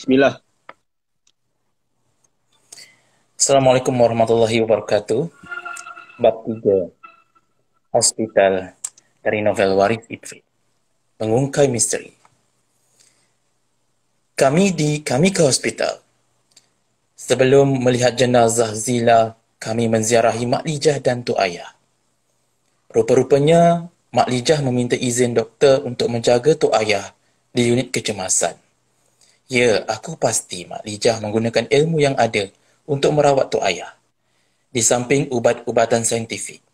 Bismillah. Assalamualaikum warahmatullahi wabarakatuh. Bab 3. Hospital dari novel Waris Idris. Mengungkai misteri. Kami ke hospital. Sebelum melihat jenazah Zila, kami menziarahi Mak Lijah dan Tok Ayah. Rupa-rupanya, Mak Lijah meminta izin doktor untuk menjaga Tok Ayah di unit kecemasan. Ya, aku pasti Mak Lijah menggunakan ilmu yang ada untuk merawat Tok Ayah, di samping ubat-ubatan saintifik.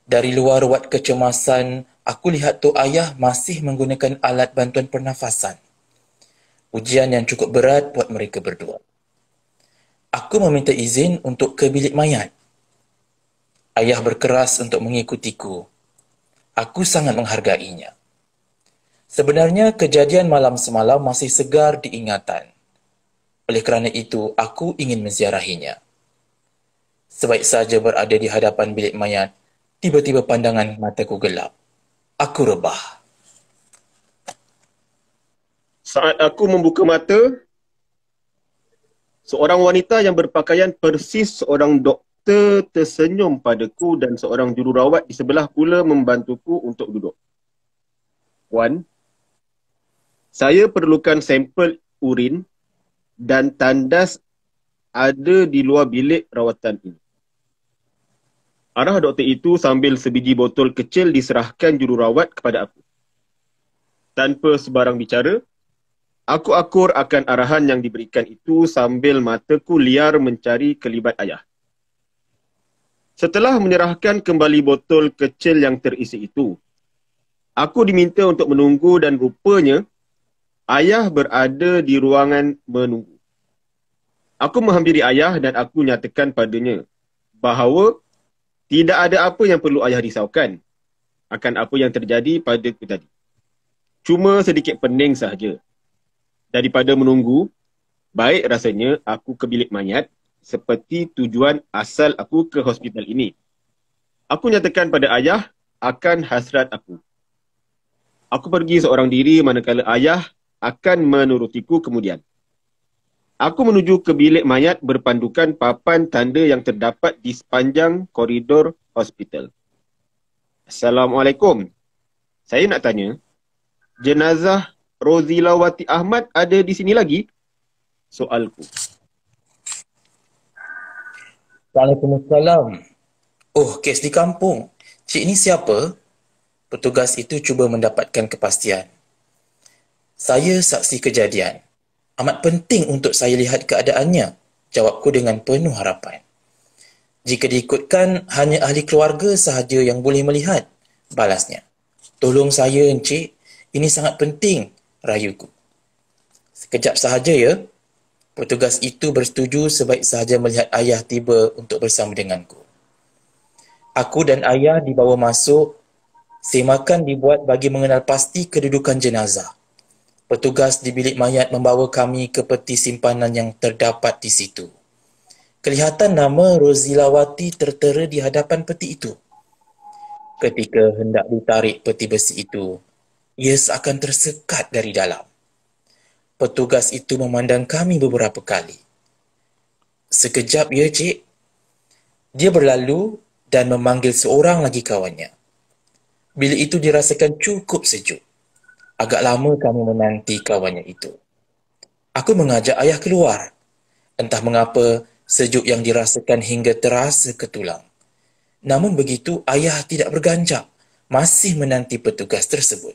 Dari luar wad kecemasan, aku lihat Tok Ayah masih menggunakan alat bantuan pernafasan. Ujian yang cukup berat buat mereka berdua. Aku meminta izin untuk ke bilik mayat. Ayah berkeras untuk mengikutiku. Aku sangat menghargainya. Sebenarnya kejadian malam semalam masih segar diingatan. Oleh kerana itu, aku ingin menziarahinya. Sebaik saja berada di hadapan bilik mayat, tiba-tiba pandangan mataku gelap. Aku rebah. Saat aku membuka mata, seorang wanita yang berpakaian persis seorang doktor tersenyum padaku dan seorang jururawat di sebelah pula membantuku untuk duduk. Puan, saya perlukan sampel urin dan tandas ada di luar bilik rawatan ini. Arah doktor itu sambil sebiji botol kecil diserahkan jururawat kepada aku. Tanpa sebarang bicara, aku akur akan arahan yang diberikan itu sambil mataku liar mencari kelibat ayah. Setelah menyerahkan kembali botol kecil yang terisi itu, aku diminta untuk menunggu dan rupanya ayah berada di ruangan menunggu. Aku menghampiri ayah dan aku nyatakan padanya bahawa tidak ada apa yang perlu ayah risaukan akan apa yang terjadi padaku tadi. Cuma sedikit pening sahaja. Daripada menunggu, baik rasanya aku ke bilik mayat seperti tujuan asal aku ke hospital ini. Aku nyatakan pada ayah akan hasrat aku. Aku pergi seorang diri manakala ayah akan menurutiku kemudian. Aku menuju ke bilik mayat berpandukan papan tanda yang terdapat di sepanjang koridor hospital. Assalamualaikum. Saya nak tanya, jenazah Rozilawati Ahmad ada di sini lagi? Soalku. Waalaikumsalam. Oh, kes di kampung. Cik ni siapa? Petugas itu cuba mendapatkan kepastian. Saya saksi kejadian. Amat penting untuk saya lihat keadaannya, jawabku dengan penuh harapan. Jika diikutkan, hanya ahli keluarga sahaja yang boleh melihat, balasnya. Tolong saya, Encik. Ini sangat penting, rayuku. Sekejap sahaja ya. Petugas itu bersetuju sebaik sahaja melihat ayah tiba untuk bersama denganku. Aku dan ayah dibawa masuk. Semakan dibuat bagi mengenal pasti kedudukan jenazah. Petugas di bilik mayat membawa kami ke peti simpanan yang terdapat di situ. Kelihatan nama Rozilawati tertera di hadapan peti itu. Ketika hendak ditarik peti besi itu, ia seakan tersekat dari dalam. Petugas itu memandang kami beberapa kali. Sekejap ya, Cik. Dia berlalu dan memanggil seorang lagi kawannya. Bilik itu dirasakan cukup sejuk. Agak lama kami menanti kawannya itu. Aku mengajak ayah keluar. Entah mengapa, sejuk yang dirasakan hingga terasa ke tulang. Namun begitu, ayah tidak berganjak. Masih menanti petugas tersebut.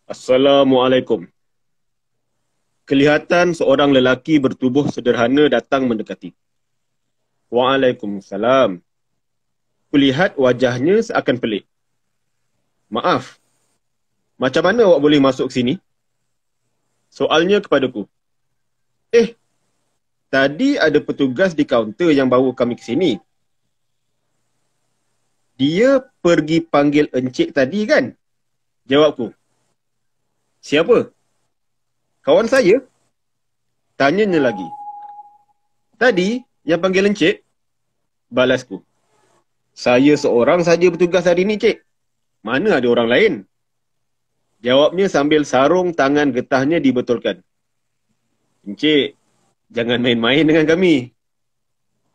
Assalamualaikum. Kelihatan seorang lelaki bertubuh sederhana datang mendekati. Waalaikumsalam. Kulihat wajahnya seakan pelik. Maaf, macam mana awak boleh masuk sini? Soalnya kepadaku. Tadi ada petugas di kaunter yang bawa kami ke sini. Dia pergi panggil encik tadi kan? Jawabku. Siapa? Kawan saya? Tanyanya lagi. Tadi yang panggil encik? Balasku. Saya seorang saja bertugas hari ni, cik. Mana ada orang lain? Jawabnya sambil sarung tangan getahnya dibetulkan. Encik, jangan main-main dengan kami.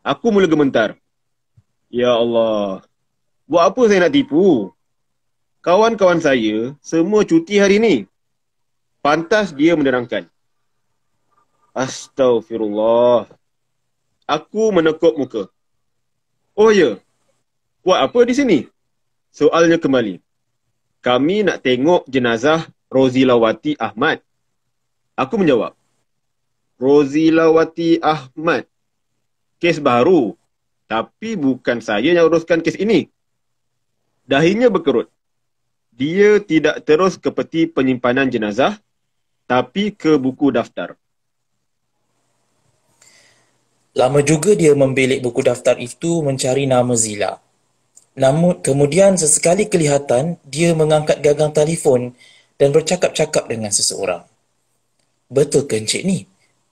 Aku mula gementar. Ya Allah, buat apa saya nak tipu? Kawan-kawan saya semua cuti hari ini. Pantas dia menerangkan. Astaghfirullah. Aku menekuk muka. Oh ya, buat apa di sini? Soalnya kembali. Kami nak tengok jenazah Rozilawati Ahmad. Aku menjawab. Rozilawati Ahmad. Kes baru. Tapi bukan saya yang uruskan kes ini. Dahinya berkerut. Dia tidak terus ke peti penyimpanan jenazah, tapi ke buku daftar. Lama juga dia membelik buku daftar itu mencari nama Zila. Namun kemudian sesekali kelihatan dia mengangkat gagang telefon dan bercakap-cakap dengan seseorang. Betul ke encik ni?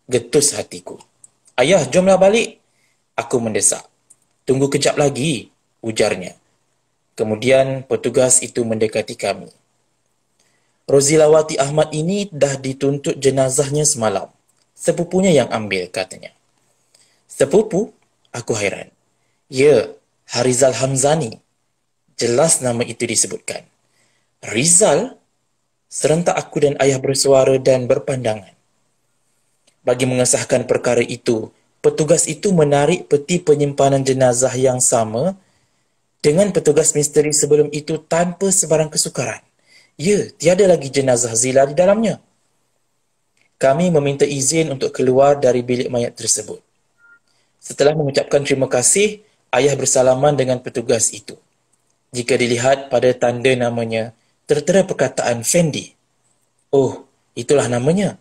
Getus hatiku. Ayah, jomlah balik. Aku mendesak. Tunggu kejap lagi, ujarnya. Kemudian petugas itu mendekati kami. Rozilawati Ahmad ini dah dituntut jenazahnya semalam. Sepupunya yang ambil, katanya. Sepupu? Aku hairan. Ya, Harizal Hamzani. Jelas nama itu disebutkan. Rizal? Serentak aku dan ayah bersuara dan berpandangan. Bagi mengesahkan perkara itu, petugas itu menarik peti penyimpanan jenazah yang sama dengan petugas misteri sebelum itu tanpa sebarang kesukaran. Ya, tiada lagi jenazah Zila di dalamnya. Kami meminta izin untuk keluar dari bilik mayat tersebut. Setelah mengucapkan terima kasih, ayah bersalaman dengan petugas itu. Jika dilihat pada tanda namanya, tertera perkataan Fendi. Oh, itulah namanya.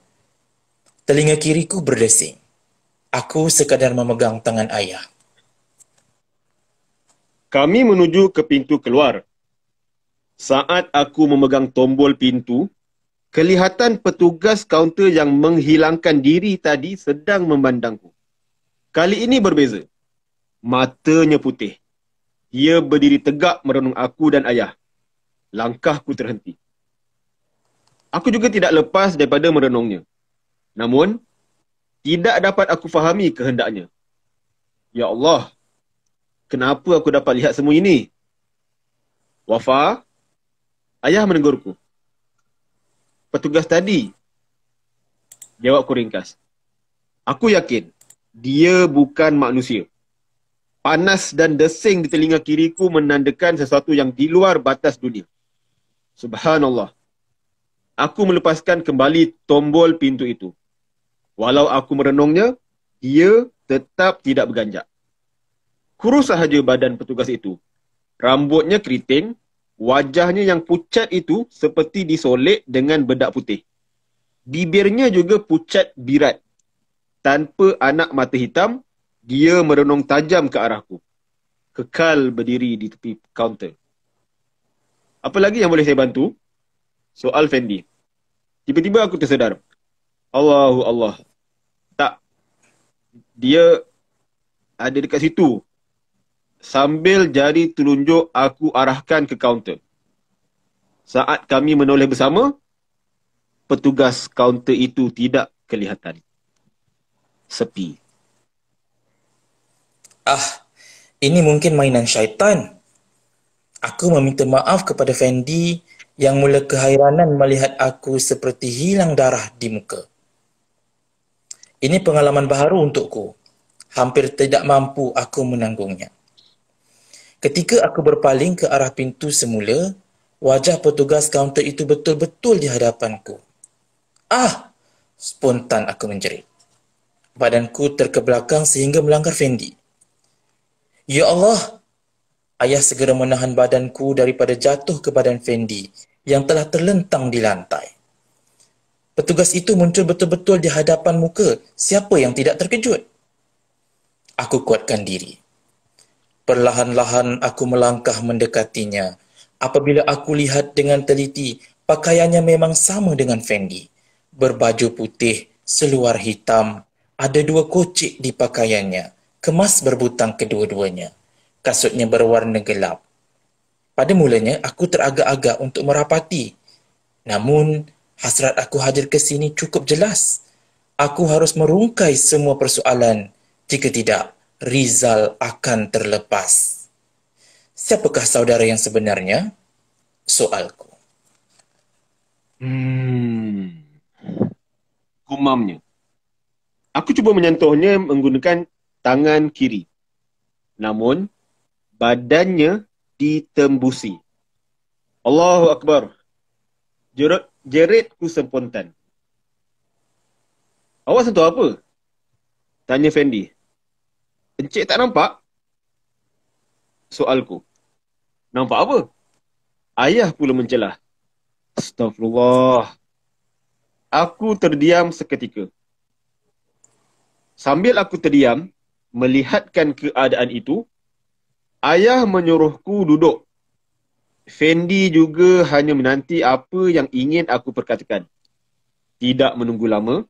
Telinga kiriku berdesing. Aku sekadar memegang tangan ayah. Kami menuju ke pintu keluar. Saat aku memegang tombol pintu, kelihatan petugas kaunter yang menghilangkan diri tadi sedang memandangku. Kali ini berbeza. Matanya putih. Dia berdiri tegak merenung aku dan ayah. Langkahku terhenti. Aku juga tidak lepas daripada merenungnya. Namun, tidak dapat aku fahami kehendaknya. Ya Allah, kenapa aku dapat lihat semua ini? Wafa, ayah menegurku. Petugas tadi. Jawabku ringkas. Aku yakin, dia bukan manusia. Panas dan desing di telinga kiriku menandakan sesuatu yang di luar batas dunia. Subhanallah. Aku melepaskan kembali tombol pintu itu. Walau aku merenungnya, dia tetap tidak berganjak. Kurus sahaja badan petugas itu. Rambutnya keriting, wajahnya yang pucat itu seperti disolek dengan bedak putih. Bibirnya juga pucat birat. Tanpa anak mata hitam, dia merenung tajam ke arahku. Kekal berdiri di tepi kaunter. Apa lagi yang boleh saya bantu? Soal Fendi. Tiba-tiba aku tersedar. Allahu Allah. Tak. Dia ada dekat situ. Sambil jari telunjuk aku arahkan ke kaunter. Saat kami menoleh bersama, petugas kaunter itu tidak kelihatan. Sepi. Ini mungkin mainan syaitan. Aku meminta maaf kepada Fendi yang mula kehairanan melihat aku seperti hilang darah di muka. Ini pengalaman baru untukku. Hampir tidak mampu aku menanggungnya. Ketika aku berpaling ke arah pintu semula, wajah petugas kaunter itu betul-betul di hadapanku. Spontan aku menjerit. Badanku terkebelakang sehingga melanggar Fendi. Ya Allah! Ayah segera menahan badanku daripada jatuh ke badan Fendi yang telah terlentang di lantai. Petugas itu muncul betul-betul di hadapan muka. Siapa yang tidak terkejut? Aku kuatkan diri. Perlahan-lahan aku melangkah mendekatinya. Apabila aku lihat dengan teliti, pakaiannya memang sama dengan Fendi. Berbaju putih, seluar hitam, ada 2 kocik di pakaiannya. Kemas berbutang kedua-duanya. Kasutnya berwarna gelap. Pada mulanya, aku teragak-agak untuk merapati. Namun, hasrat aku hadir ke sini cukup jelas. Aku harus merungkai semua persoalan. Jika tidak, Rizal akan terlepas. Siapakah saudara yang sebenarnya? Soalku. Gumamnya. Aku cuba menyentuhnya menggunakan tangan kiri. Namun, badannya ditembusi. Allahu Akbar. Jeritku spontan. Awak sentuh apa? Tanya Fendi. Encik tak nampak? Soalku. Nampak apa? Ayah pula mencelah. Astagfirullah. Aku terdiam seketika. Sambil aku terdiam, melihatkan keadaan itu, ayah menyuruhku duduk. Fendi juga hanya menanti apa yang ingin aku perkatakan. Tidak menunggu lama,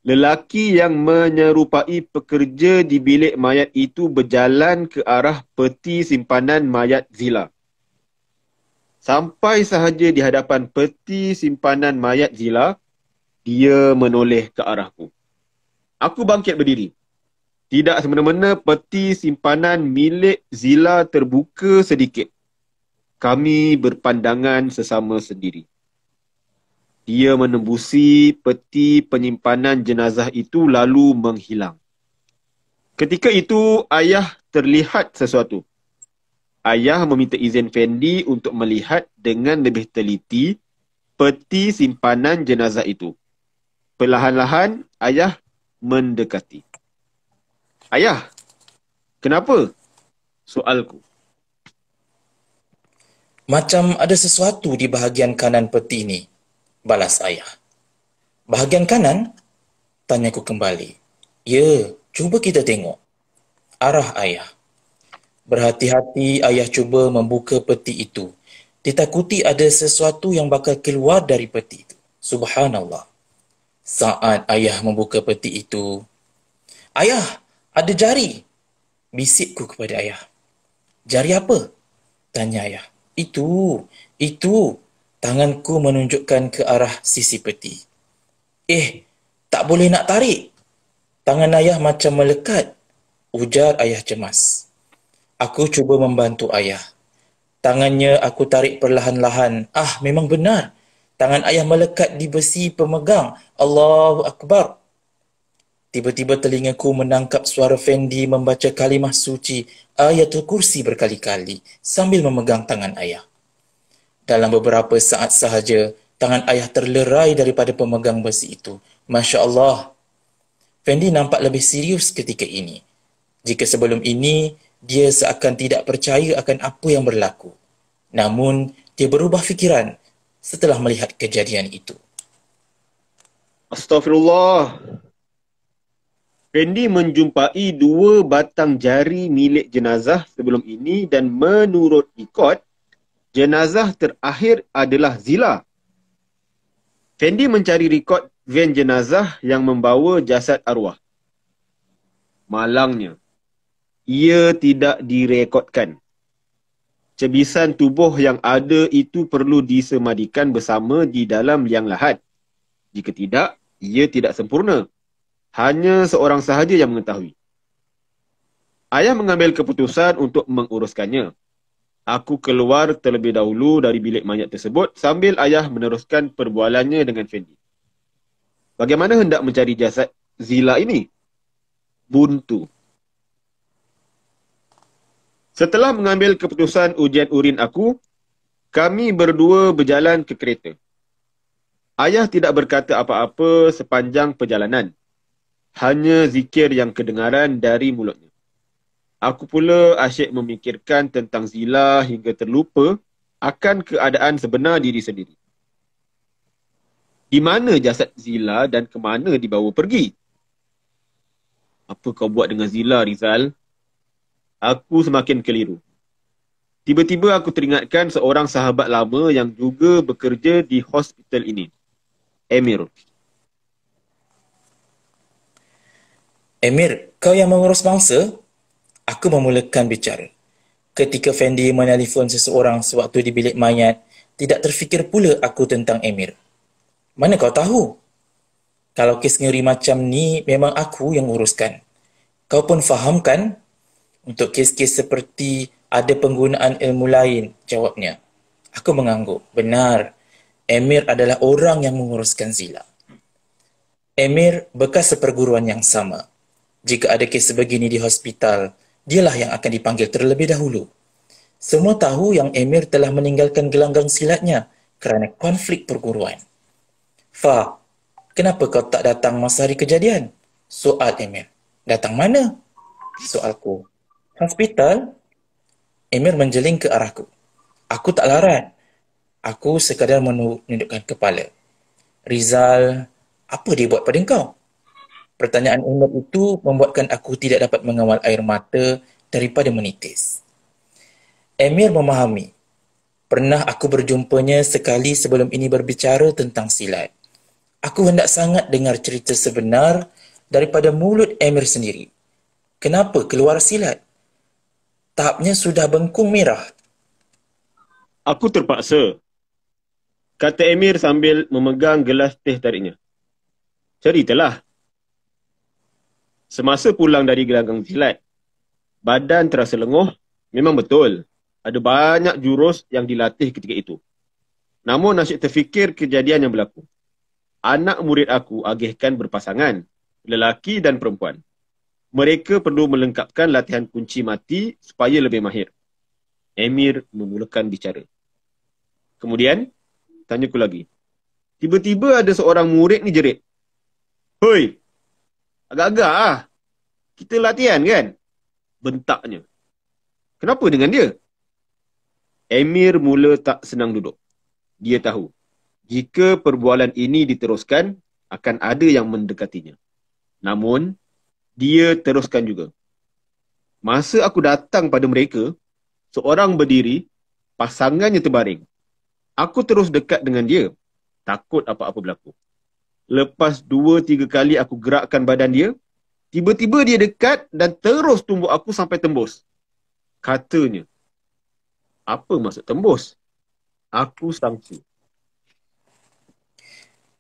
lelaki yang menyerupai pekerja di bilik mayat itu berjalan ke arah peti simpanan mayat Zila. Sampai sahaja di hadapan peti simpanan mayat Zila, dia menoleh ke arahku. Aku bangkit berdiri. Tidak semena-mena peti simpanan milik Zila terbuka sedikit. Kami berpandangan sesama sendiri. Dia menembusi peti penyimpanan jenazah itu lalu menghilang. Ketika itu, ayah terlihat sesuatu. Ayah meminta izin Fendi untuk melihat dengan lebih teliti peti simpanan jenazah itu. Perlahan-lahan, ayah mendekati. Ayah, kenapa? Soalku. Macam ada sesuatu di bahagian kanan peti ini, balas ayah. Bahagian kanan? Tanyaku kembali. Ya, cuba kita tengok. Arah ayah. Berhati-hati ayah cuba membuka peti itu. Ditakuti ada sesuatu yang bakal keluar dari peti itu. Subhanallah. Saat ayah membuka peti itu, ayah, ada jari. Bisikku kepada ayah. Jari apa? Tanya ayah. Itu. Tanganku menunjukkan ke arah sisi peti. Tak boleh nak tarik. Tangan ayah macam melekat. Ujar ayah cemas. Aku cuba membantu ayah. Tangannya aku tarik perlahan-lahan. Memang benar. Tangan ayah melekat di besi pemegang. Allahu Akbar. Tiba-tiba telingaku menangkap suara Fendi membaca kalimah suci Ayatul Kursi berkali-kali sambil memegang tangan ayah. Dalam beberapa saat sahaja, tangan ayah terlerai daripada pemegang besi itu. Masya Allah. Fendi nampak lebih serius ketika ini. Jika sebelum ini, dia seakan tidak percaya akan apa yang berlaku. Namun, dia berubah fikiran setelah melihat kejadian itu. Astagfirullah. Fendi menjumpai 2 batang jari milik jenazah sebelum ini dan menurut rekod, jenazah terakhir adalah Zila. Fendi mencari rekod van jenazah yang membawa jasad arwah. Malangnya, ia tidak direkodkan. Cebisan tubuh yang ada itu perlu disemadikan bersama di dalam liang lahat. Jika tidak, ia tidak sempurna. Hanya seorang sahaja yang mengetahui. Ayah mengambil keputusan untuk menguruskannya. Aku keluar terlebih dahulu dari bilik mayat tersebut sambil ayah meneruskan perbualannya dengan Fendi. Bagaimana hendak mencari jasad Zila ini? Buntu. Setelah mengambil keputusan ujian urin aku, kami berdua berjalan ke kereta. Ayah tidak berkata apa-apa sepanjang perjalanan. Hanya zikir yang kedengaran dari mulutnya. Aku pula asyik memikirkan tentang Zila hingga terlupa akan keadaan sebenar diri sendiri. Di mana jasad Zila dan ke mana dibawa pergi? Apa kau buat dengan Zila, Rizal? Aku semakin keliru. Tiba-tiba aku teringatkan seorang sahabat lama yang juga bekerja di hospital ini. Emir. Emir, kau yang mengurus mangsa? Aku memulakan bicara. Ketika Fendi menelefon seseorang sewaktu di bilik mayat, tidak terfikir pula aku tentang Emir. Mana kau tahu? Kalau kes ngeri macam ni, memang aku yang uruskan. Kau pun faham kan? Untuk kes-kes seperti ada penggunaan ilmu lain, jawabnya. Aku mengangguk. Benar, Emir adalah orang yang menguruskan Zila. Emir bekas seperguruan yang sama. Jika ada kes sebegini di hospital, dialah yang akan dipanggil terlebih dahulu. Semua tahu yang Emir telah meninggalkan gelanggang silatnya kerana konflik perguruan. Fa, kenapa kau tak datang masa hari kejadian? Soal Emir. Datang mana? Soalku. Hospital? Emir menjeling ke arahku. Aku tak larat. Aku sekadar menundukkan kepala. Rizal, apa dia buat pada kau? Pertanyaan Emir itu membuatkan aku tidak dapat mengawal air mata daripada menitis. Emir memahami. Pernah aku berjumpanya sekali sebelum ini berbicara tentang silat. Aku hendak sangat dengar cerita sebenar daripada mulut Emir sendiri. Kenapa keluar silat? Tahapnya sudah bengkung merah. Aku terpaksa, kata Emir sambil memegang gelas teh tariknya. Ceritalah. Semasa pulang dari gelanggang silat, badan terasa lenguh, memang betul. Ada banyak jurus yang dilatih ketika itu. Namun asyik terfikir kejadian yang berlaku. Anak murid aku agihkan berpasangan, lelaki dan perempuan. Mereka perlu melengkapkan latihan kunci mati supaya lebih mahir. Emir memulakan bicara. Kemudian, tanyaku lagi. Tiba-tiba ada seorang murid ni jerit. Hoi, agak-agak ah. Kita latihan kan? Bentaknya. Kenapa dengan dia? Emir mula tak senang duduk. Dia tahu, jika perbualan ini diteruskan, akan ada yang mendekatinya. Namun, dia teruskan juga. Masa aku datang pada mereka, seorang berdiri, pasangannya terbaring. Aku terus dekat dengan dia, takut apa-apa berlaku. Lepas 2-3 kali aku gerakkan badan dia, tiba-tiba dia dekat dan terus tumbuk aku sampai tembus. Katanya, apa maksud tembus? Aku sangsi.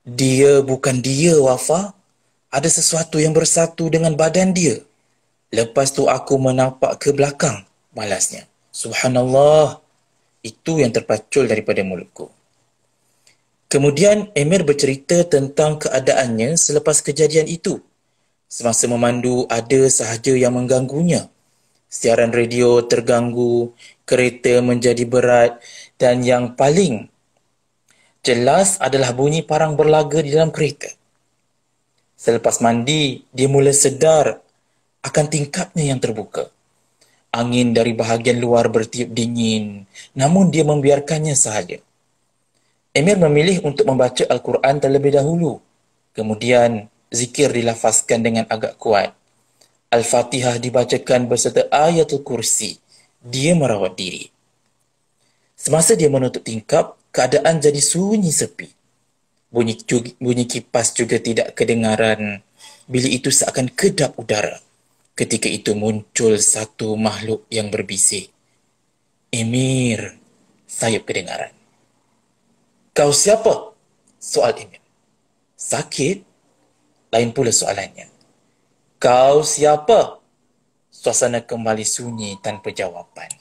Dia bukan dia, Wafa. Ada sesuatu yang bersatu dengan badan dia. Lepas tu aku menampak ke belakang, malasnya. Subhanallah. Itu yang terpacul daripada mulutku. Kemudian Emir bercerita tentang keadaannya selepas kejadian itu. Semasa memandu ada sahaja yang mengganggunya. Siaran radio terganggu, kereta menjadi berat dan yang paling jelas adalah bunyi parang berlaga di dalam kereta. Selepas mandi, dia mula sedar akan tingkapnya yang terbuka. Angin dari bahagian luar bertiup dingin, namun dia membiarkannya sahaja. Emir memilih untuk membaca Al-Quran terlebih dahulu. Kemudian, zikir dilafazkan dengan agak kuat. Al-Fatihah dibacakan berserta ayatul kursi. Dia merawat diri. Semasa dia menutup tingkap, keadaan jadi sunyi sepi. Bunyi kipas juga tidak kedengaran. Bilik itu seakan kedap udara. Ketika itu muncul satu makhluk yang berbisik. Emir, sayup kedengaran. Kau siapa? Soal Emir. Sakit? Lain pula soalannya. Kau siapa? Suasana kembali sunyi tanpa jawapan.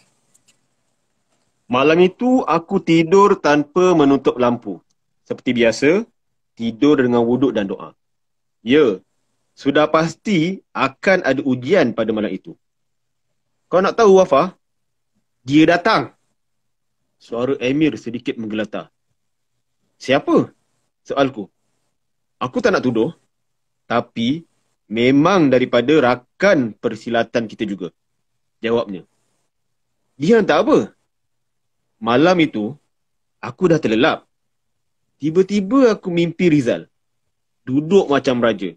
Malam itu aku tidur tanpa menutup lampu. Seperti biasa, tidur dengan wuduk dan doa. Ya, sudah pasti akan ada ujian pada malam itu. Kau nak tahu, Wafa? Dia datang. Suara Emir sedikit menggeletar. Siapa? Soalku. Aku tak nak tuduh, tapi memang daripada rakan persilatan kita juga. Jawabnya. Dia hantar apa? Malam itu, aku dah terlelap. Tiba-tiba aku mimpi Rizal. Duduk macam raja.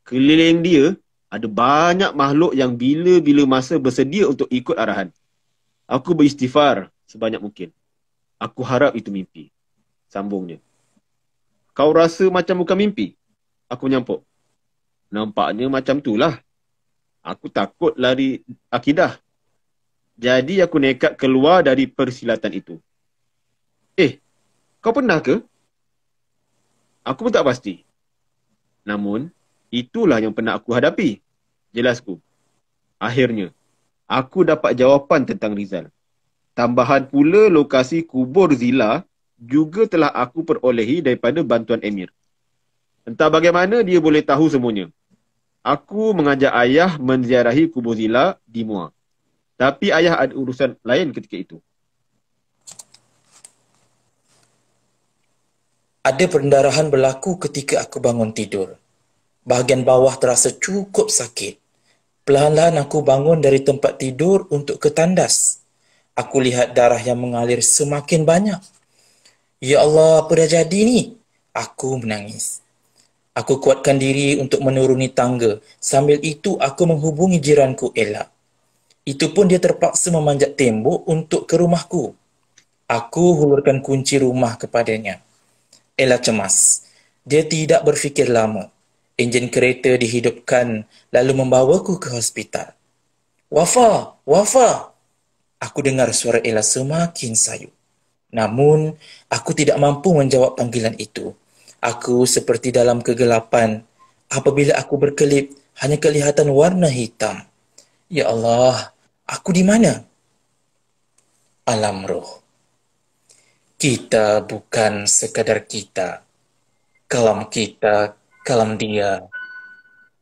Keliling dia, ada banyak makhluk yang bila-bila masa bersedia untuk ikut arahan. Aku beristighfar sebanyak mungkin. Aku harap itu mimpi. Sambungnya. Kau rasa macam bukan mimpi? Aku menyampuk. Nampaknya macam itulah. Aku takut lari akidah. Jadi aku nekat keluar dari persilatan itu. Kau pernah ke? Aku pun tak pasti. Namun, itulah yang pernah aku hadapi. Jelasku. Akhirnya, aku dapat jawapan tentang Rizal. Tambahan pula lokasi kubur Zila juga telah aku perolehi daripada bantuan Emir. Entah bagaimana dia boleh tahu semuanya. Aku mengajak ayah menziarahi kubur Zila di Muar. Tapi ayah ada urusan lain ketika itu. Ada pendarahan berlaku ketika aku bangun tidur. Bahagian bawah terasa cukup sakit. Perlahan-lahan aku bangun dari tempat tidur untuk ke tandas. Aku lihat darah yang mengalir semakin banyak. Ya Allah, apa dah jadi ni? Aku menangis. Aku kuatkan diri untuk menuruni tangga. Sambil itu aku menghubungi jiranku Ella. Itu pun dia terpaksa memanjat tembok untuk ke rumahku. Aku hulurkan kunci rumah kepadanya. Ella cemas. Dia tidak berfikir lama. Enjin kereta dihidupkan lalu membawaku ke hospital. Wafa! Wafa! Aku dengar suara Ella semakin sayu. Namun, aku tidak mampu menjawab panggilan itu. Aku seperti dalam kegelapan. Apabila aku berkelip, hanya kelihatan warna hitam. Ya Allah, aku di mana? Alam roh. Kita bukan sekadar kita. Kalam kita, kalam dia.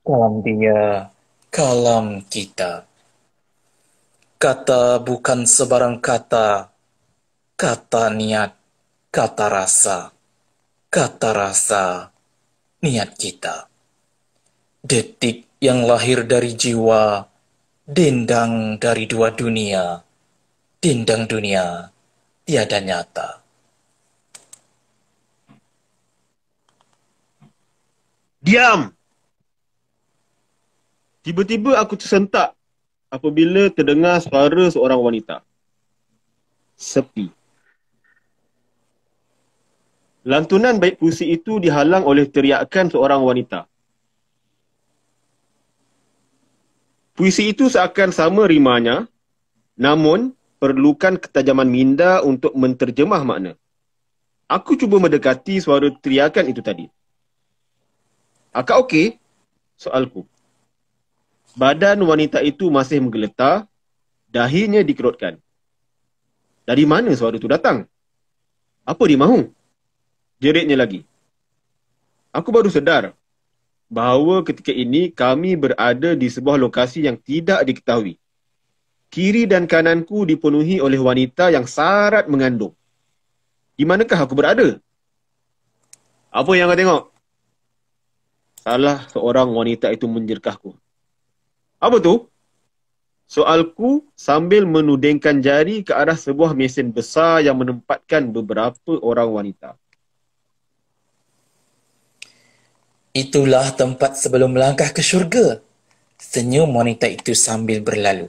Kalam dia, kalam kita. Kata bukan sebarang kata. Kata niat, kata rasa. Kata rasa, niat kita. Detik yang lahir dari jiwa, dendang dari dua dunia. Dendang dunia, tiada nyata. Diam! Tiba-tiba aku tersentak apabila terdengar suara seorang wanita. Sepi. Lantunan bait puisi itu dihalang oleh teriakan seorang wanita. Puisi itu seakan sama rimanya, namun perlukan ketajaman minda untuk menterjemah makna. Aku cuba mendekati suara teriakan itu tadi. Akak okey? Soalku. Badan wanita itu masih menggeletar, dahinya dikerutkan. Dari mana suara itu datang? Apa dia mahu? Jeritnya lagi. Aku baru sedar bahawa ketika ini kami berada di sebuah lokasi yang tidak diketahui. Kiri dan kananku dipenuhi oleh wanita yang syarat mengandung. Di manakah aku berada? Apa yang kau tengok? Salah seorang wanita itu menjerkahku. Apa tu? Soalku sambil menudingkan jari ke arah sebuah mesin besar yang menempatkan beberapa orang wanita. Itulah tempat sebelum melangkah ke syurga. Senyum wanita itu sambil berlalu.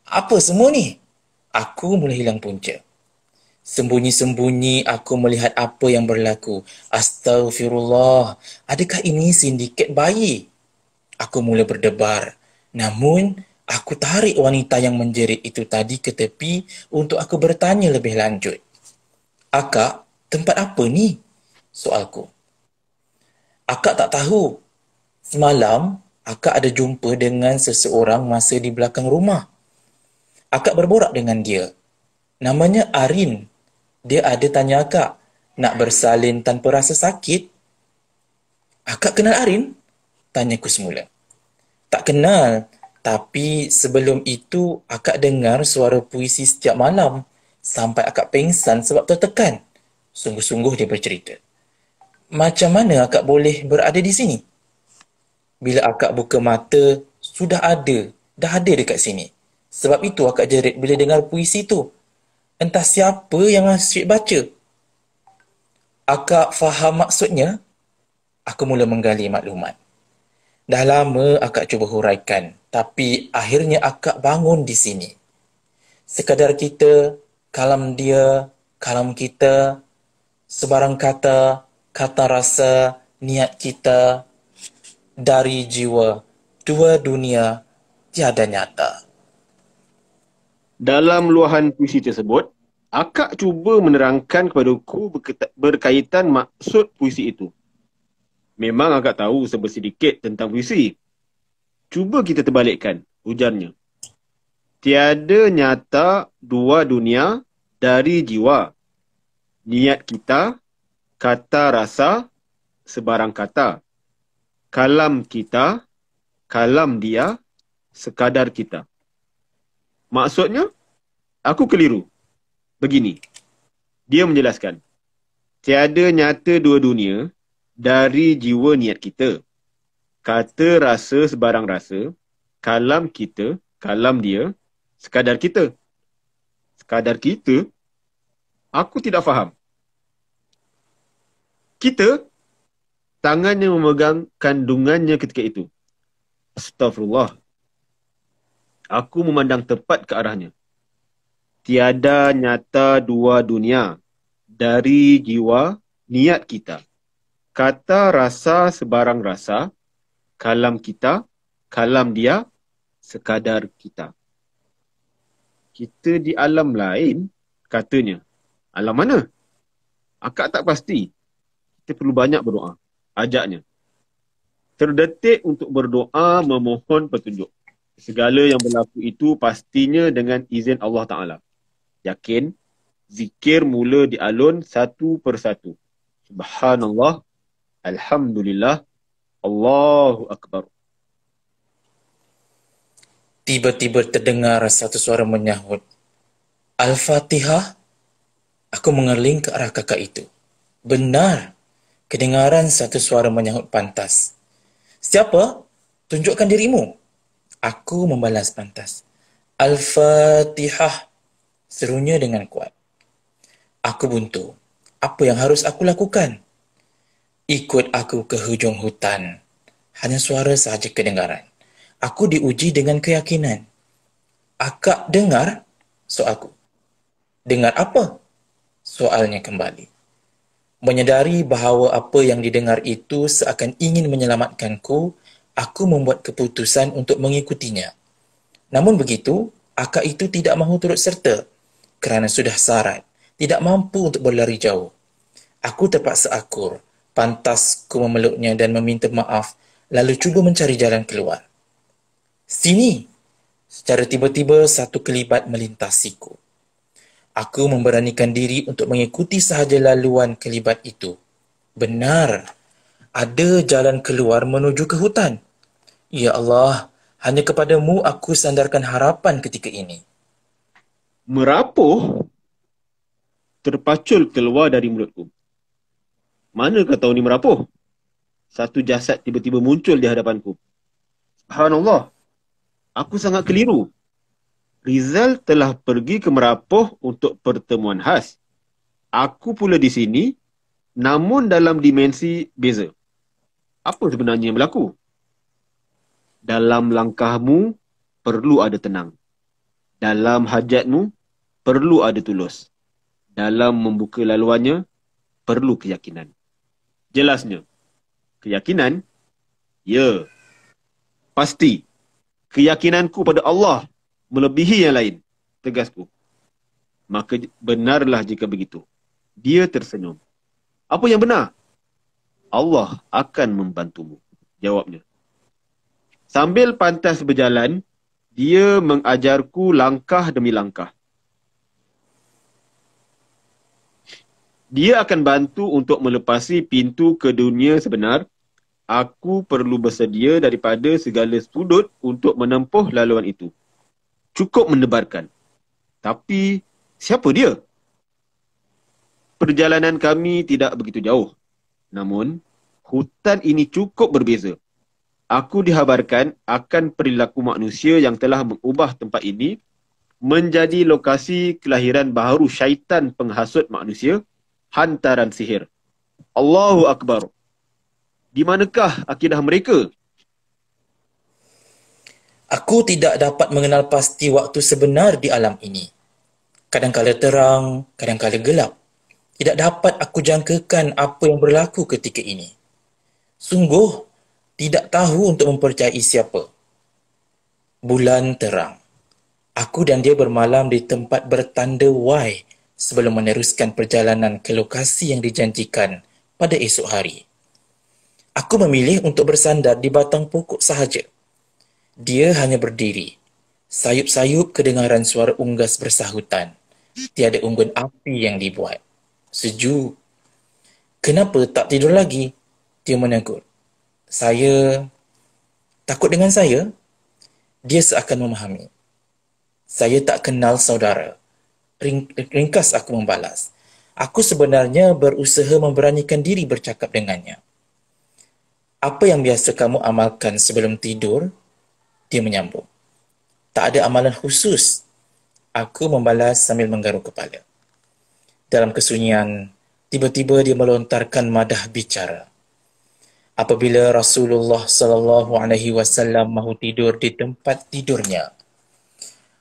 Apa semua ni? Aku mula hilang punca. Sembunyi-sembunyi aku melihat apa yang berlaku. Astaghfirullah. Adakah ini sindiket bayi? Aku mula berdebar. Namun, aku tarik wanita yang menjerit itu tadi ke tepi untuk aku bertanya lebih lanjut. Akak, tempat apa ni? Soalku. Akak tak tahu. Semalam, akak ada jumpa dengan seseorang masa di belakang rumah. Akak berborak dengan dia. Namanya Arin. Dia ada tanya akak, nak bersalin tanpa rasa sakit? Akak kenal Arin? Tanyaku semula. Tak kenal, tapi sebelum itu akak dengar suara puisi setiap malam sampai akak pengsan sebab tertekan. Sungguh-sungguh dia bercerita. Macam mana akak boleh berada di sini? Bila akak buka mata, dah ada dekat sini. Sebab itu akak jerit bila dengar puisi tu. Entah siapa yang asyik baca. Akak faham maksudnya? Aku mula menggali maklumat. Dah lama akak cuba huraikan, tapi akhirnya akak bangun di sini. Sekadar kita, kalam dia, kalam kita, sebarang kata, kata rasa, niat kita, dari jiwa, dua dunia, tiada nyata. Dalam luahan puisi tersebut, akak cuba menerangkan kepadaku berkaitan maksud puisi itu. Memang agak tahu sedikit tentang puisi. Cuba kita terbalikkan, ujarnya. Tiada nyata dua dunia dari jiwa. Niat kita, kata rasa, sebarang kata. Kalam kita, kalam dia, sekadar kita. Maksudnya, aku keliru. Begini, dia menjelaskan. Tiada nyata dua dunia dari jiwa niat kita. Kata rasa sebarang rasa, kalam kita, kalam dia, sekadar kita. Sekadar kita? Aku tidak faham. Kita, tangannya memegang kandungannya ketika itu. Astaghfirullah. Aku memandang tepat ke arahnya. Tiada nyata dua dunia dari jiwa niat kita. Kata rasa sebarang rasa, kalam kita, kalam dia, sekadar kita. Kita di alam lain, katanya. Alam mana? Akak tak pasti. Kita perlu banyak berdoa. Ajaknya. Terdetik untuk berdoa memohon petunjuk. Segala yang berlaku itu pastinya dengan izin Allah Ta'ala. Yakin, zikir mula di alun satu persatu. Subhanallah, Alhamdulillah, Allahu Akbar. Tiba-tiba terdengar satu suara menyahut. Al-Fatihah? Aku mengerling ke arah kakak itu. Benar, kedengaran satu suara menyahut pantas. Siapa? Tunjukkan dirimu. Aku membalas pantas. Al-Fatihah, serunya dengan kuat. Aku buntu. Apa yang harus aku lakukan? Ikut aku ke hujung hutan. Hanya suara sahaja kedengaran. Aku diuji dengan keyakinan. Akak dengar? Soalku. Dengar apa? Soalnya kembali. Menyedari bahawa apa yang didengar itu seakan ingin menyelamatkanku, aku membuat keputusan untuk mengikutinya. Namun begitu, akak itu tidak mahu turut serta kerana sudah sarat, tidak mampu untuk berlari jauh. Aku terpaksa akur, pantas ku memeluknya dan meminta maaf, lalu cuba mencari jalan keluar. Sini! Secara tiba-tiba satu kelibat melintasiku. Aku memberanikan diri untuk mengikuti sahaja laluan kelibat itu. Benar, ada jalan keluar menuju ke hutan. Ya Allah, hanya kepadamu aku sandarkan harapan ketika ini. Merapuh terpacul keluar dari mulutku. Mana kau tahu ni merapuh? Satu jasad tiba-tiba muncul di hadapanku. Subhanallah, aku sangat keliru. Rizal telah pergi ke Merapuh untuk pertemuan khas. Aku pula di sini, namun dalam dimensi beza. Apa sebenarnya yang berlaku? Dalam langkahmu, perlu ada tenang. Dalam hajatmu, perlu ada tulus. Dalam membuka laluannya, perlu keyakinan. Jelasnya, keyakinan? Ya, pasti. Keyakinanku pada Allah melebihi yang lain, tegasku. Maka benarlah jika begitu. Dia tersenyum. Apa yang benar? Allah akan membantumu, jawabnya. Sambil pantas berjalan, dia mengajarku langkah demi langkah. Dia akan bantu untuk melepasi pintu ke dunia sebenar. Aku perlu bersedia daripada segala sudut untuk menempuh laluan itu. Cukup mendebarkan. Tapi, siapa dia? Perjalanan kami tidak begitu jauh. Namun, hutan ini cukup berbeza. Aku dihabarkan akan perilaku manusia yang telah mengubah tempat ini menjadi lokasi kelahiran baharu syaitan penghasut manusia, hantaran sihir. Allahu Akbar. Di manakah akidah mereka? Aku tidak dapat mengenal pasti waktu sebenar di alam ini. Kadang-kala terang, kadang-kala gelap. Tidak dapat aku jangkakan apa yang berlaku ketika ini. Sungguh, tidak tahu untuk mempercayai siapa. Bulan terang. Aku dan dia bermalam di tempat bertanda Y sebelum meneruskan perjalanan ke lokasi yang dijanjikan pada esok hari. Aku memilih untuk bersandar di batang pokok sahaja. Dia hanya berdiri. Sayup-sayup kedengaran suara unggas bersahutan. Tiada unggun api yang dibuat. Sejuk. Kenapa tak tidur lagi? Dia menegur. Saya... Takut dengan saya? Dia seakan memahami. Saya tak kenal saudara. Ringkas aku membalas. Aku sebenarnya berusaha memberanikan diri bercakap dengannya. Apa yang biasa kamu amalkan sebelum tidur? Dia menyambung. Tak ada amalan khusus. Aku membalas sambil menggaruk kepala. Dalam kesunyian, tiba-tiba dia melontarkan madah bicara. Apabila Rasulullah SAW mahu tidur di tempat tidurnya,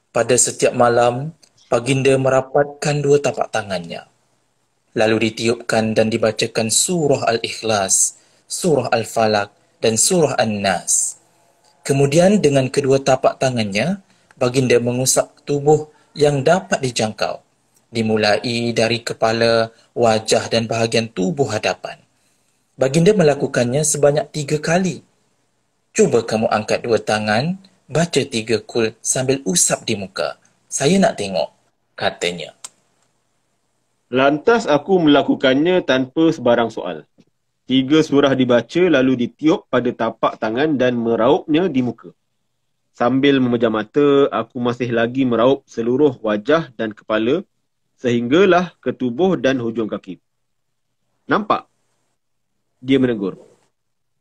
pada setiap malam, baginda merapatkan dua tapak tangannya. Lalu ditiupkan dan dibacakan surah Al-Ikhlas, surah Al-Falaq dan surah An-Nas. Kemudian dengan kedua tapak tangannya, baginda mengusap tubuh yang dapat dijangkau, dimulai dari kepala, wajah dan bahagian tubuh hadapan. Baginda melakukannya sebanyak 3 kali. Cuba kamu angkat 2 tangan, baca 3 kul sambil usap di muka. Saya nak tengok, katanya. Lantas aku melakukannya tanpa sebarang soal. 3 surah dibaca lalu ditiup pada tapak tangan dan meraupnya di muka. Sambil memejam mata, aku masih lagi meraup seluruh wajah dan kepala sehinggalah ke tubuh dan hujung kaki. Nampak? Dia menegur.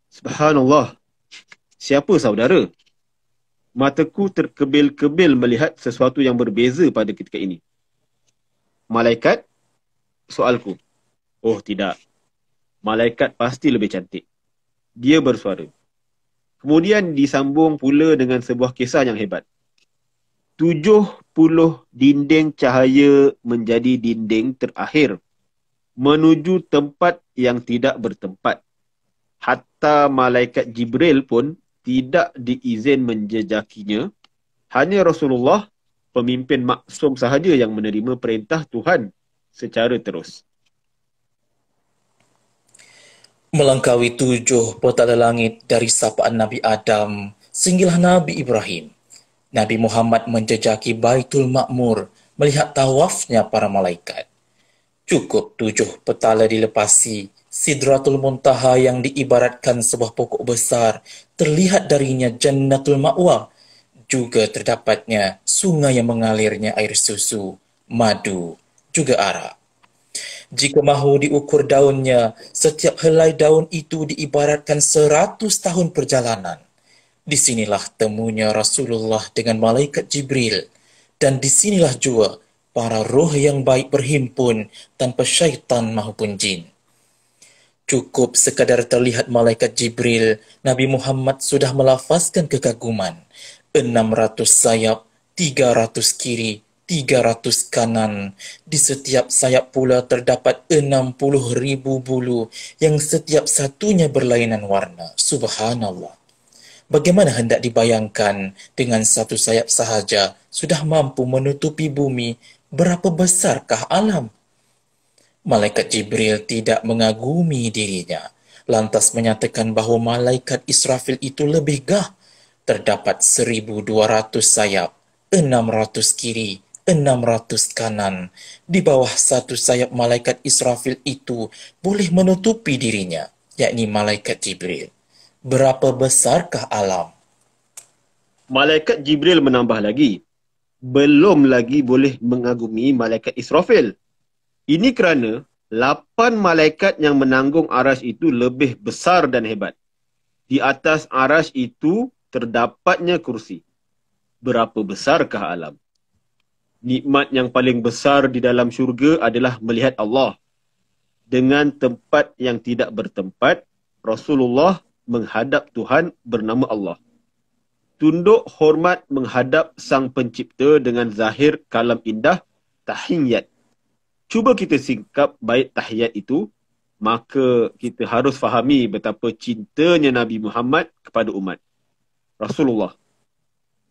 Subhanallah, siapa saudara? Mataku terkebil-kebil melihat sesuatu yang berbeza pada ketika ini. Malaikat? Soalku. Oh tidak, malaikat pasti lebih cantik. Dia bersuara. Kemudian disambung pula dengan sebuah kisah yang hebat. 70 dinding cahaya menjadi dinding terakhir menuju tempat yang tidak bertempat. Hatta malaikat Jibril pun tidak diizin menjejakinya. Hanya Rasulullah, pemimpin maksum sahaja yang menerima perintah Tuhan secara terus. Melangkaui 7 petala langit dari sapaan Nabi Adam sehinggalah Nabi Ibrahim. Nabi Muhammad menjejaki Baitul Ma'mur melihat tawafnya para malaikat. Cukup 7 petala dilepasi, Sidratul Muntaha yang diibaratkan sebuah pokok besar, terlihat darinya Jannatul Ma'wa. Juga terdapatnya sungai yang mengalirnya air susu, madu, juga arak. Jika mahu diukur daunnya, setiap helai daun itu diibaratkan 100 tahun perjalanan. Disinilah temunya Rasulullah dengan malaikat Jibril. Dan disinilah juga para roh yang baik berhimpun tanpa syaitan maupun jin. Cukup sekadar terlihat malaikat Jibril, Nabi Muhammad sudah melafazkan kekaguman. 600 sayap, 300 kiri, 300 kanan. Di setiap sayap pula terdapat 60,000 bulu yang setiap satunya berlainan warna. Subhanallah. Bagaimana hendak dibayangkan dengan satu sayap sahaja sudah mampu menutupi bumi, berapa besarkah alam? Malaikat Jibril tidak mengagumi dirinya, lantas menyatakan bahawa malaikat Israfil itu lebih gah. Terdapat 1,200 sayap, 600 kiri, 600 kanan. Di bawah satu sayap malaikat Israfil itu boleh menutupi dirinya, yakni malaikat Jibril. Berapa besarkah alam? Malaikat Jibril menambah lagi. Belum lagi boleh mengagumi malaikat Israfil. Ini kerana 8 malaikat yang menanggung arasy itu lebih besar dan hebat. Di atas arasy itu terdapatnya kursi. Berapa besarkah alam? Nikmat yang paling besar di dalam syurga adalah melihat Allah. Dengan tempat yang tidak bertempat, Rasulullah menghadap Tuhan bernama Allah. Tunduk hormat menghadap Sang Pencipta dengan zahir kalam indah, tahiyat. Cuba kita singkap bait tahiyat itu, maka kita harus fahami betapa cintanya Nabi Muhammad kepada umat Rasulullah.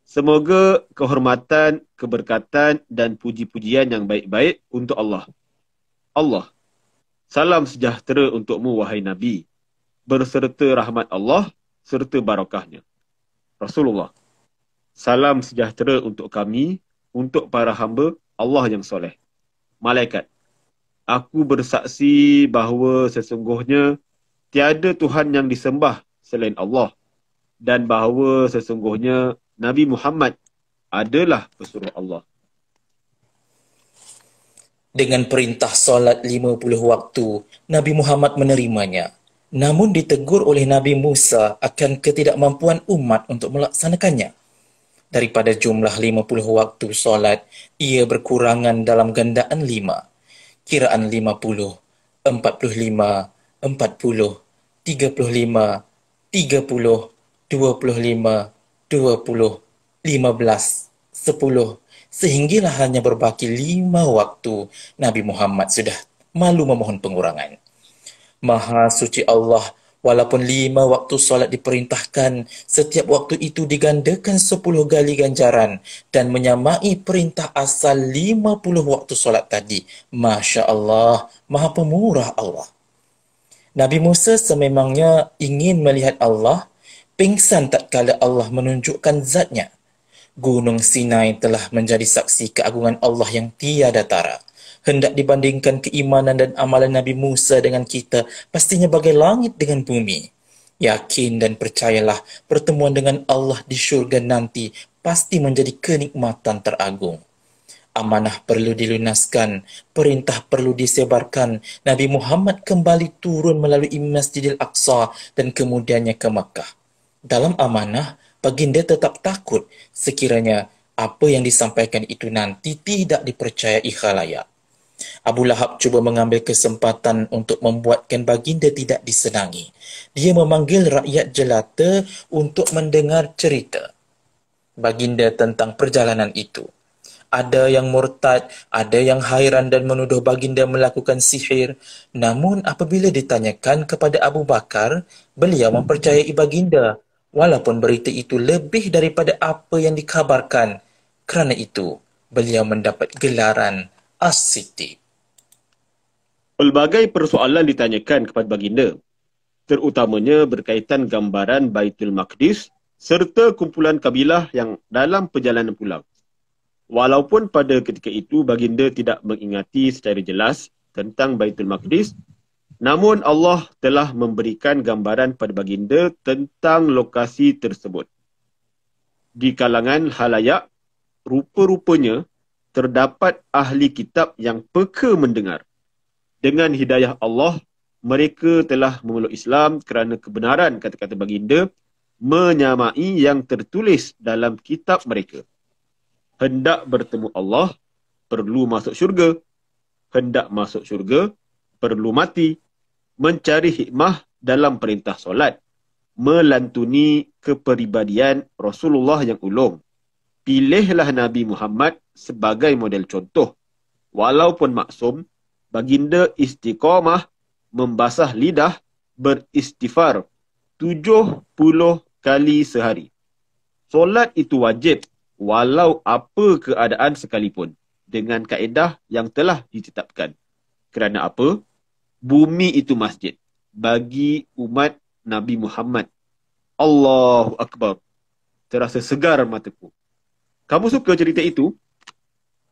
Semoga kehormatan, keberkatan dan puji-pujian yang baik-baik untuk Allah. Allah, salam sejahtera untukmu wahai Nabi. berserta rahmat Allah serta barakahnya. Rasulullah, salam sejahtera untuk kami, untuk para hamba Allah yang soleh. Malaikat, aku bersaksi bahawa sesungguhnya tiada Tuhan yang disembah selain Allah dan bahawa sesungguhnya Nabi Muhammad adalah pesuruh Allah. Dengan perintah solat 50 waktu, Nabi Muhammad menerimanya. Namun ditegur oleh Nabi Musa akan ketidakmampuan umat untuk melaksanakannya. Daripada jumlah 50 waktu solat, ia berkurangan dalam gandaan 5. Kiraan 50, 45, 40, 35, 30, 25, 20, 15, 10, sehinggalah hanya berbaki 5 waktu, Nabi Muhammad sudah malu memohon pengurangan. Maha suci Allah, walaupun 5 waktu solat diperintahkan, setiap waktu itu digandakan 10 kali ganjaran dan menyamai perintah asal 50 waktu solat tadi. Masya Allah, Maha Pemurah Allah. Nabi Musa sememangnya ingin melihat Allah, pingsan tatkala Allah menunjukkan zatnya. Gunung Sinai telah menjadi saksi keagungan Allah yang tiada tara. Hendak dibandingkan keimanan dan amalan Nabi Musa dengan kita, pastinya bagai langit dengan bumi. Yakin dan percayalah, pertemuan dengan Allah di syurga nanti pasti menjadi kenikmatan teragung. Amanah perlu dilunaskan, perintah perlu disebarkan. Nabi Muhammad kembali turun melalui Masjidil Aqsa dan kemudiannya ke Makkah. Dalam amanah, baginda tetap takut sekiranya apa yang disampaikan itu nanti tidak dipercayai khalayak. Abu Lahab cuba mengambil kesempatan untuk membuatkan baginda tidak disenangi. Dia memanggil rakyat jelata untuk mendengar cerita baginda tentang perjalanan itu. Ada yang murtad, ada yang hairan dan menuduh baginda melakukan sihir. Namun apabila ditanyakan kepada Abu Bakar, beliau mempercayai baginda, walaupun berita itu lebih daripada apa yang dikabarkan. Kerana itu, beliau mendapat gelaran As-Siddiq. Pelbagai persoalan ditanyakan kepada baginda, terutamanya berkaitan gambaran Baitul Maqdis serta kumpulan kabilah yang dalam perjalanan pulang. Walaupun pada ketika itu baginda tidak mengingati secara jelas tentang Baitul Maqdis, namun Allah telah memberikan gambaran pada baginda tentang lokasi tersebut. Di kalangan halayak, rupa-rupanya terdapat ahli kitab yang peka mendengar. Dengan hidayah Allah, mereka telah memeluk Islam kerana kebenaran kata-kata baginda menyamai yang tertulis dalam kitab mereka. Hendak bertemu Allah, perlu masuk syurga. Hendak masuk syurga, perlu mati. Mencari hikmah dalam perintah solat. Melantuni kepribadian Rasulullah yang ulung. Pilihlah Nabi Muhammad sebagai model contoh. Walaupun maksum, baginda istiqamah, membasah lidah, beristighfar 70 kali sehari. Solat itu wajib walau apa keadaan sekalipun, dengan kaedah yang telah ditetapkan. Kerana apa? Bumi itu masjid bagi umat Nabi Muhammad. Allahu Akbar. Terasa segar mataku. Kamu suka cerita itu?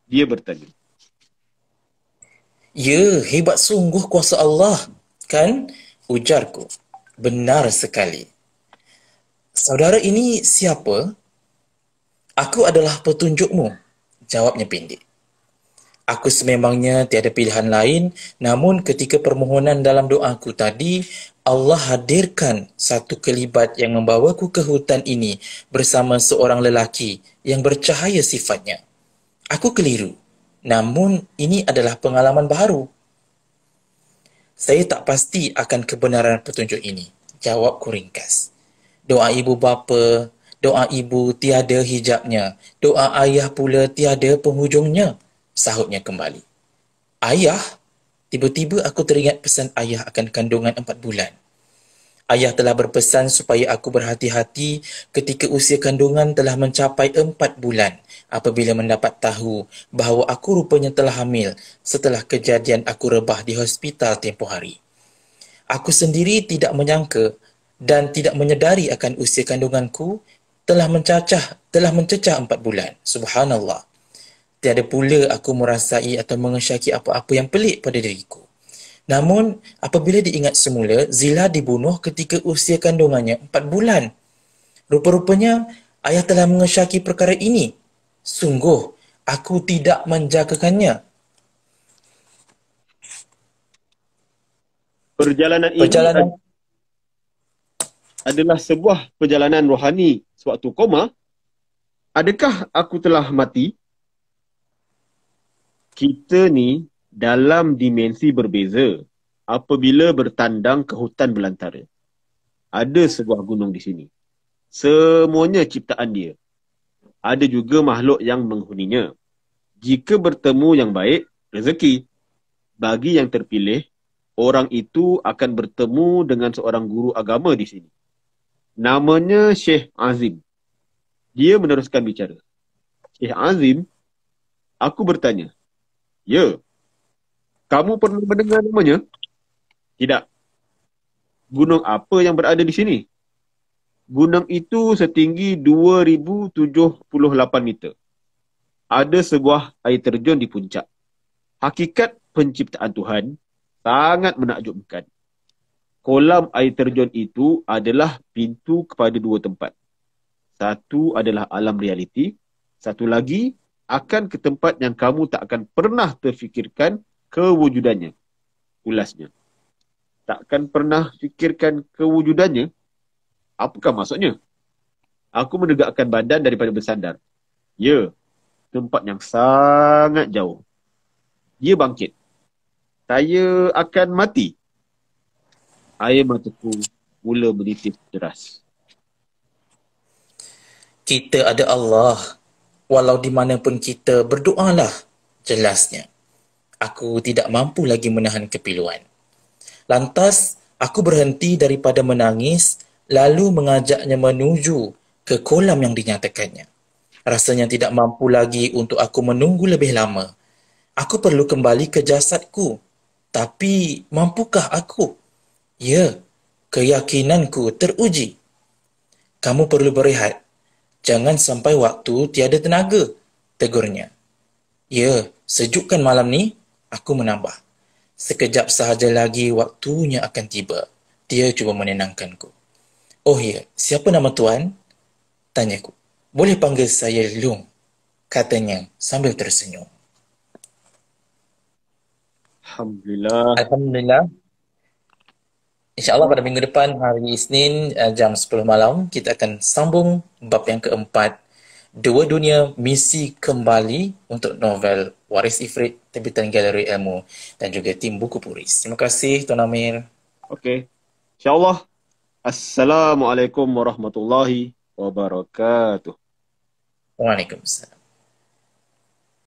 Dia bertanya. Ya, hebat sungguh kuasa Allah, kan? Ujarku. Benar sekali. Saudara ini siapa? Aku adalah petunjukmu, jawabnya pendek. Aku sememangnya tiada pilihan lain, namun ketika permohonan dalam doaku tadi, Allah hadirkan satu kelibat yang membawaku ke hutan ini bersama seorang lelaki yang bercahaya sifatnya. Aku keliru, namun ini adalah pengalaman baru. Saya tak pasti akan kebenaran petunjuk ini, jawabku ringkas. Doa ibu bapa, doa ibu tiada hijabnya, doa ayah pula tiada penghujungnya, sahutnya kembali. Ayah? Tiba-tiba aku teringat pesan ayah akan kandungan 4 bulan. Ayah telah berpesan supaya aku berhati-hati ketika usia kandungan telah mencapai 4 bulan apabila mendapat tahu bahawa aku rupanya telah hamil setelah kejadian aku rebah di hospital tempoh hari. Aku sendiri tidak menyangka dan tidak menyedari akan usia kandunganku telah mencecah 4 bulan. Subhanallah. Tiada pula aku merasai atau mengesyaki apa-apa yang pelik pada diriku. Namun, apabila diingat semula, Zila dibunuh ketika usia kandungannya 4 bulan. Rupa-rupanya, ayah telah mengesyaki perkara ini. Sungguh, aku tidak menjagakannya. Perjalanan ini Perjalanan adalah sebuah perjalanan rohani sewaktu koma. Adakah aku telah mati? Kita ni dalam dimensi berbeza apabila bertandang ke hutan belantara. Ada sebuah gunung di sini. Semuanya ciptaan dia. Ada juga makhluk yang menghuninya. Jika bertemu yang baik, rezeki. Bagi yang terpilih, orang itu akan bertemu dengan seorang guru agama di sini. Namanya Syekh Azim. Dia meneruskan bicara. Syekh Azim, aku bertanya, ya, kamu pernah mendengar namanya? Tidak. Gunung apa yang berada di sini? Gunung itu setinggi 2078 meter. Ada sebuah air terjun di puncak. Hakikat penciptaan Tuhan sangat menakjubkan. Kolam air terjun itu adalah pintu kepada dua tempat. Satu adalah alam realiti, satu lagi akan ke tempat yang kamu tak akan pernah terfikirkan kewujudannya. Ulasnya. Takkan pernah fikirkan kewujudannya? Apakah maksudnya? Aku menegakkan badan daripada bersandar. Ya, tempat yang sangat jauh. Dia bangkit. Saya akan mati. Air mataku mula menitis deras. kita ada Allah. Walau di mana pun kita berdoalah, jelasnya. Aku tidak mampu lagi menahan kepiluan. Lantas, aku berhenti daripada menangis, lalu mengajaknya menuju ke kolam yang dinyatakannya. Rasanya tidak mampu lagi untuk aku menunggu lebih lama. Aku perlu kembali ke jasadku. Tapi, mampukah aku? Ya, keyakinanku teruji. Kamu perlu berehat. Jangan sampai waktu tiada tenaga, tegurnya. Ya, sejukkan malam ni, aku menambah. Sekejap sahaja lagi waktunya akan tiba. Dia cuba menenangkanku. Oh ya, siapa nama tuan? Tanyaku. Boleh panggil saya Long, katanya sambil tersenyum. Alhamdulillah. Alhamdulillah. InsyaAllah pada minggu depan, hari Isnin, jam 10 malam, kita akan sambung bab yang keempat. Dua Dunia Misi Kembali untuk novel Waris Ifrit, terbitan Galeri Ilmu dan juga tim Buku Puris. Terima kasih Tuan Amir. Okey. InsyaAllah. Assalamualaikum warahmatullahi wabarakatuh. Waalaikumsalam.